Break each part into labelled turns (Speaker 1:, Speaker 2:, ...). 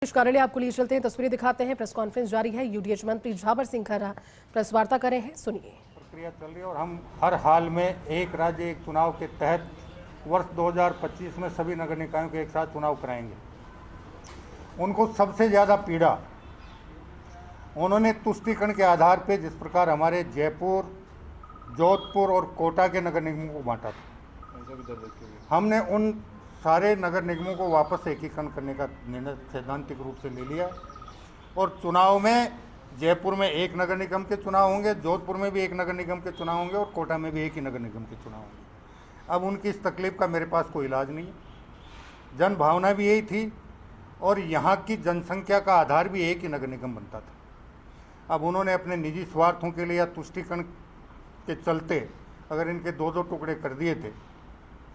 Speaker 1: कार्यालय आपको लिए चलते हैं, तस्वीरें दिखाते हैं। प्रेस कॉन्फ्रेंस जारी है। यूडीएच मंत्री झाबर सिंह खैरा प्रेस वार्ता कर रहे हैं, सुनिए।
Speaker 2: प्रक्रिया चल रही है और हम हर हाल में एक राज्य एक चुनाव के तहत वर्ष 2025 में सभी नगर निकायों के एक साथ चुनाव कराएंगे। उनको सबसे ज़्यादा पीड़ा उन्होंने तुष्टीकरण के आधार पे जिस प्रकार हमारे जयपुर, जोधपुर और कोटा के नगर निगमों को बांटा था, हमने उन सारे नगर निगमों को वापस एकीकरण करने का निर्णय सैद्धांतिक रूप से ले लिया और चुनाव में जयपुर में एक नगर निगम के चुनाव होंगे, जोधपुर में भी एक नगर निगम के चुनाव होंगे और कोटा में भी एक ही नगर निगम के चुनाव होंगे। अब उनकी इस तकलीफ का मेरे पास कोई इलाज नहीं है। जन भावना भी यही थी और यहाँ की जनसंख्या का आधार भी एक ही नगर निगम बनता था। अब उन्होंने अपने निजी स्वार्थों के लिए या तुष्टीकरण के चलते अगर इनके दो दो टुकड़े कर दिए थे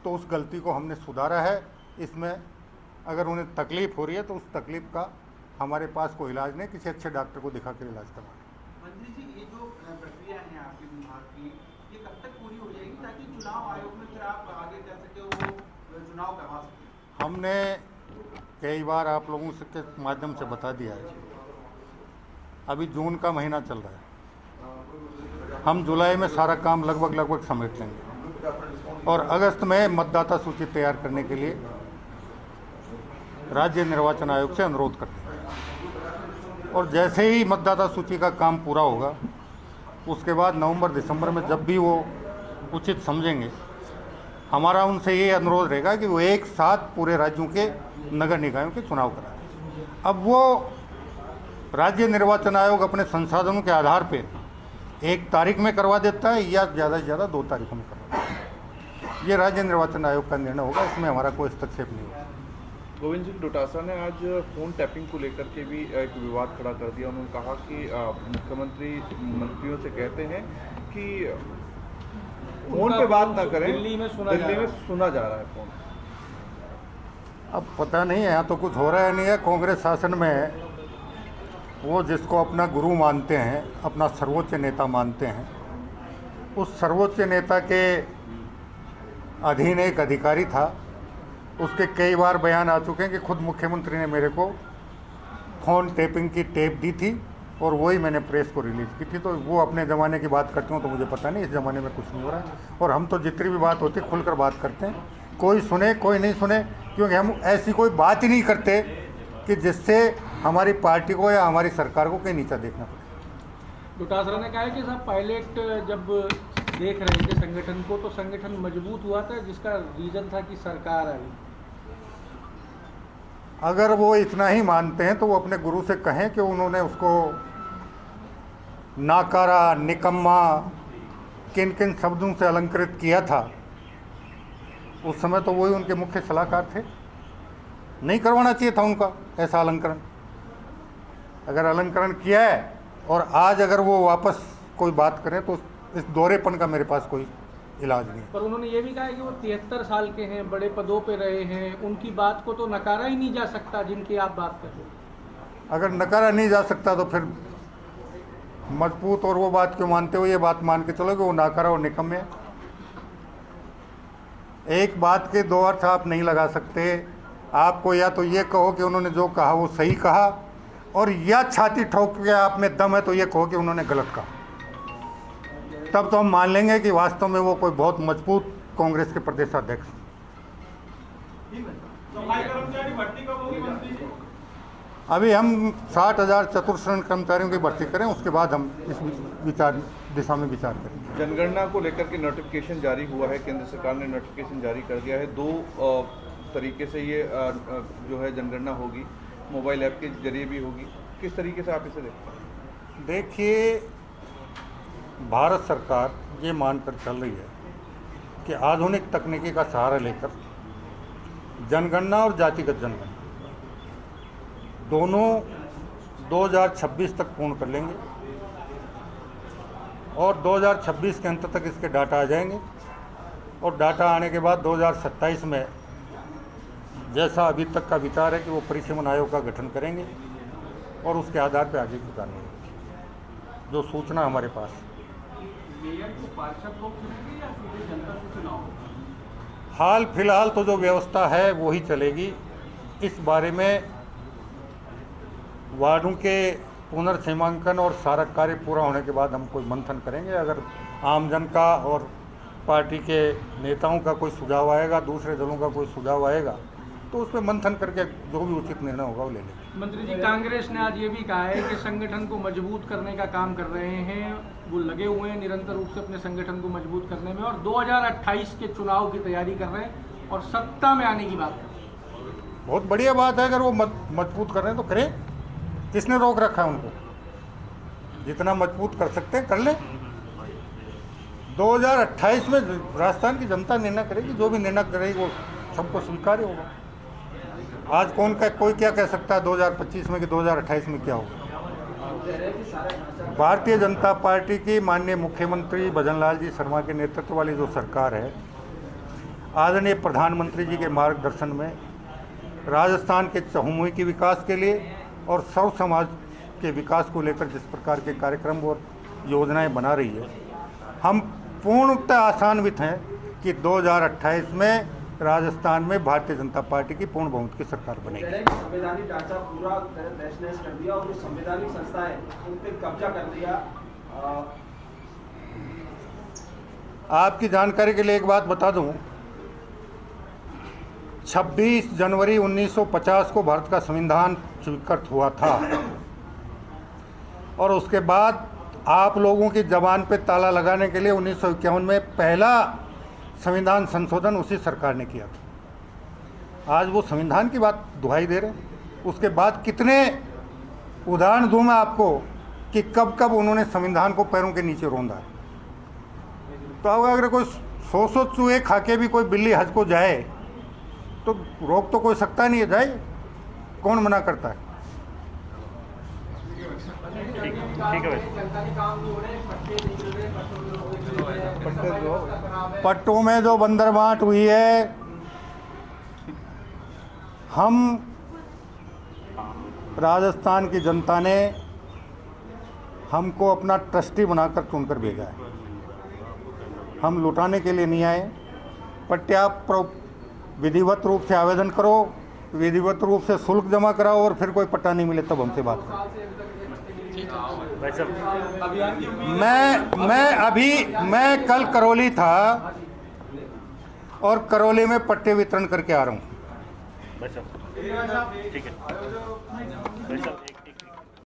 Speaker 2: तो उस गलती को हमने सुधारा है। इसमें अगर उन्हें तकलीफ हो रही है तो उस तकलीफ का हमारे पास कोई इलाज नहीं, किसी अच्छे डॉक्टर को दिखा कर इलाज करवाएं।
Speaker 3: मंत्री जी, ये जो प्रक्रिया है आपके विभाग की, ये कब तक पूरी हो जाएगी ताकि चुनाव आयोग में फिर आप आगे चल सके, वो चुनाव करवा सके?
Speaker 2: हमने कई बार आप लोगों के माध्यम से बता दिया है। अभी जून का महीना चल रहा है, हम जुलाई में सारा काम लगभग समेट लेंगे और अगस्त में मतदाता सूची तैयार करने के लिए राज्य निर्वाचन आयोग से अनुरोध करते हैं। और जैसे ही मतदाता सूची का काम पूरा होगा उसके बाद नवंबर-दिसंबर में जब भी वो उचित समझेंगे, हमारा उनसे ये अनुरोध रहेगा कि वो एक साथ पूरे राज्यों के नगर निकायों के चुनाव कराएं। अब वो राज्य निर्वाचन आयोग अपने संसाधनों के आधार पर एक तारीख में करवा देता है या ज़्यादा से ज़्यादा 2 तारीखों में करवा देता है। ये राज्य निर्वाचन आयोग का निर्णय होगा, इसमें हमारा कोई हस्तक्षेप नहीं होगा।
Speaker 4: गोविंद सिंह डोटासरा ने आज फ़ोन टैपिंग को लेकर के भी एक विवाद खड़ा कर दिया। उन्होंने कहा कि मुख्यमंत्री मंत्रियों से कहते हैं कि फ़ोन पे बात ना करें, दिल्ली में सुना जा रहा है फ़ोन।
Speaker 2: अब पता नहीं है, यहाँ तो कुछ हो रहा है नहीं है। कांग्रेस शासन में वो जिसको अपना गुरु मानते हैं, अपना सर्वोच्च नेता मानते हैं, उस सर्वोच्च नेता के अधीन एक अधिकारी था। उसके कई बार बयान आ चुके हैं कि खुद मुख्यमंत्री ने मेरे को फ़ोन टेपिंग की टेप दी थी और वही मैंने प्रेस को रिलीज़ की थी। तो वो अपने ज़माने की बात करते हो तो मुझे पता नहीं, इस ज़माने में कुछ नहीं हो रहा है। और हम तो जितनी भी बात होती है खुलकर बात करते हैं, कोई सुने कोई नहीं सुने, क्योंकि हम ऐसी कोई बात ही नहीं करते कि जिससे हमारी पार्टी को या हमारी सरकार को कहीं नीचा देखना पड़े।
Speaker 5: डोटासरा ने कहा कि साहब पायलट जब देख रहे थे संगठन को तो संगठन मजबूत हुआ था, जिसका रीजन था कि सरकार आई।
Speaker 2: अगर वो इतना ही मानते हैं तो वो अपने गुरु से कहें कि उन्होंने उसको नाकारा, निकम्मा, किन किन शब्दों से अलंकृत किया था। उस समय तो वही उनके मुख्य सलाहकार थे। नहीं करवाना चाहिए था उनका ऐसा अलंकरण। अगर अलंकरण किया है और आज अगर वो वापस कोई बात करें तो इस दोहरेपन का मेरे पास कोई इलाज नहीं।
Speaker 5: पर उन्होंने ये भी कहा कि वो 73 साल के हैं, बड़े पदों पे रहे हैं, उनकी बात को तो नकारा ही नहीं जा सकता जिनकी आप बात कर रहे हैं।
Speaker 2: अगर नकारा नहीं जा सकता तो फिर मजबूत और वो बात क्यों मानते हो? ये बात मान के चलो कि वो नाकारा और निकम्मे हैं। एक बात के दो अर्थ आप नहीं लगा सकते। आपको या तो ये कहो कि उन्होंने जो कहा वो सही कहा, और या छाती ठोक के आप में दम है तो ये कहो कि उन्होंने गलत कहा। तब तो हम मान लेंगे कि वास्तव में वो कोई बहुत मजबूत कांग्रेस के प्रदेशाध्यक्ष। अभी हम 60,000 चतुर्श्रेण कर्मचारियों की भर्ती करें, उसके बाद हम इस दिशा में विचार करें।
Speaker 4: जनगणना को लेकर के नोटिफिकेशन जारी हुआ है, केंद्र सरकार ने नोटिफिकेशन जारी कर दिया है। 2 तरीके से ये जो है जनगणना होगी, मोबाइल ऐप के जरिए भी होगी। किस तरीके से आप इसे देखते हैं?
Speaker 2: देखिए, भारत सरकार ये मानकर चल रही है कि आधुनिक तकनीकी का सहारा लेकर जनगणना और जातिगत जनगणना दोनों 2026 तक पूर्ण कर लेंगे और 2026 के अंत तक इसके डाटा आ जाएंगे। और डाटा आने के बाद 2027 में जैसा अभी तक का विचार है कि वो परिसीमन आयोग का गठन करेंगे और उसके आधार पर आगे की कार्रवाई होगी। जो सूचना हमारे पास है, हाल फिलहाल तो जो व्यवस्था है वो ही चलेगी। इस बारे में वार्डों के पुनर्सीमांकन और सारा कार्य पूरा होने के बाद हम कोई मंथन करेंगे। अगर आमजन का और पार्टी के नेताओं का कोई सुझाव आएगा, दूसरे दलों का कोई सुझाव आएगा, तो उस पर मंथन करके जो भी उचित निर्णय होगा वो ले लेंगे।
Speaker 5: मंत्री जी, कांग्रेस ने आज ये भी कहा है कि संगठन को मजबूत करने का काम कर रहे हैं, वो लगे हुए हैं निरंतर रूप से अपने संगठन को मजबूत करने में और 2028 के चुनाव की तैयारी कर रहे हैं और सत्ता में आने की बात कर रहे हैं।
Speaker 2: बहुत बढ़िया बात है, अगर वो मजबूत कर रहे हैं तो करें। किसने रोक रखा है उनको? जितना मजबूत कर सकते हैं कर ले। 2028 में राजस्थान की जनता निर्णय करेगी, जो भी निर्णय करेगी वो सबको स्वीकार्य होगा। आज कोई क्या कह सकता है 2025 में कि 2028 में क्या होगा। भारतीय जनता पार्टी की माननीय मुख्यमंत्री भजन लाल जी शर्मा के नेतृत्व वाली जो सरकार है, आदरणीय प्रधानमंत्री जी के मार्गदर्शन में राजस्थान के चहुमुखी के विकास के लिए और सर्व समाज के विकास को लेकर जिस प्रकार के कार्यक्रम और योजनाएं बना रही है, हम पूर्णतः आशान्वित हैं कि 2028 में राजस्थान में भारतीय जनता पार्टी की पूर्ण बहुमत की सरकार बनेगी।
Speaker 6: संवैधानिक ढांचा पूरा तहस-नहस कर दिया और जो संवैधानिक संस्थाएं उन पर कब्जा कर दिया।
Speaker 2: आपकी जानकारी के लिए एक बात बता दूं, 26 जनवरी 1950 को भारत का संविधान स्वीकृत हुआ था और उसके बाद आप लोगों की जबान पे ताला लगाने के लिए 1951 में पहला संविधान संशोधन उसी सरकार ने किया था। आज वो संविधान की बात दुहाई दे रहे हैं। उसके बाद कितने उदाहरण दूं मैं आपको कि कब कब उन्होंने संविधान को पैरों के नीचे रौंदा है। तो अगर कोई 100 चूहे खा के भी कोई बिल्ली हज को जाए तो रोक तो कोई सकता नहीं है, जाए, कौन मना करता है।
Speaker 7: ठीक है।
Speaker 2: पट्टों में जो बंदरबांट हुई है, हम राजस्थान की जनता ने हमको अपना ट्रस्टी बनाकर चुनकर भेजा है। हम लुटाने के लिए नहीं आए। पट्टे आप विधिवत रूप से आवेदन करो, विधिवत रूप से शुल्क जमा कराओ और फिर कोई पट्टा नहीं मिले तब हमसे बात करो। मैं कल करौली था और करौली में पट्टे वितरण करके आ रहा हूँ।
Speaker 7: ठीक है।